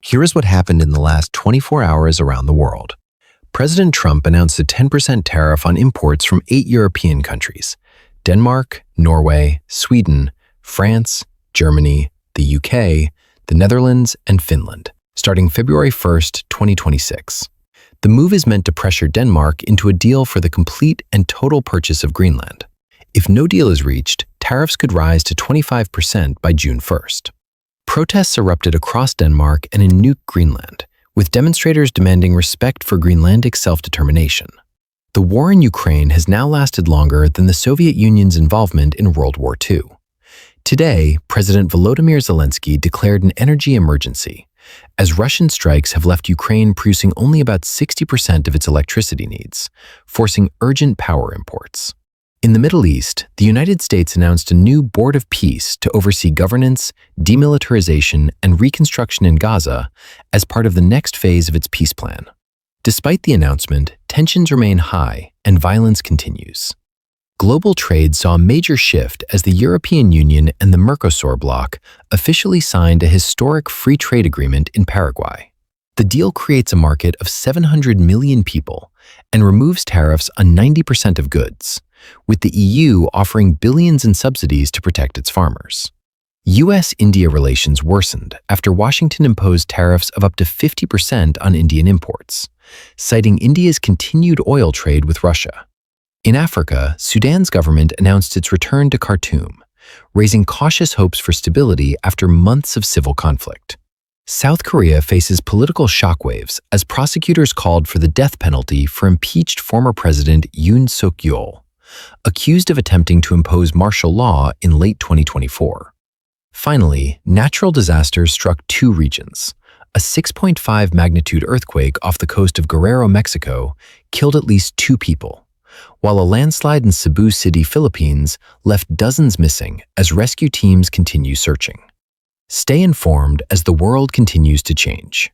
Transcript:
Here is what happened in the last 24 hours around the world. President Trump announced a 10% tariff on imports from 8 European countries: Denmark, Norway, Sweden, France, Germany, the UK, the Netherlands, and Finland, starting February 1st, 2026. The move is meant to pressure Denmark into a deal for the complete and total purchase of Greenland. If no deal is reached, tariffs could rise to 25% by June 1st. Protests erupted across Denmark and in Nuuk, Greenland, with demonstrators demanding respect for Greenlandic self-determination. The war in Ukraine has now lasted longer than the Soviet Union's involvement in World War II. Today, President Volodymyr Zelensky declared an energy emergency, as Russian strikes have left Ukraine producing only about 60% of its electricity needs, forcing urgent power imports. In the Middle East, the United States announced a new Board of Peace to oversee governance, demilitarization, and reconstruction in Gaza as part of the next phase of its peace plan. Despite the announcement, tensions remain high and violence continues. Global trade saw a major shift as the European Union and the Mercosur bloc officially signed a historic free trade agreement in Paraguay. The deal creates a market of 700 million people and removes tariffs on 90% of goods, with the EU offering billions in subsidies to protect its farmers. US-India relations worsened after Washington imposed tariffs of up to 50% on Indian imports, citing India's continued oil trade with Russia. In Africa, Sudan's government announced its return to Khartoum, raising cautious hopes for stability after months of civil conflict. South Korea faces political shockwaves as prosecutors called for the death penalty for impeached former President Yoon Suk-yeol, accused of attempting to impose martial law in late 2024. Finally, natural disasters struck 2 regions. A 6.5 magnitude earthquake off the coast of Guerrero, Mexico, killed at least 2 people, while a landslide in Cebu City, Philippines, left dozens missing as rescue teams continue searching. Stay informed as the world continues to change.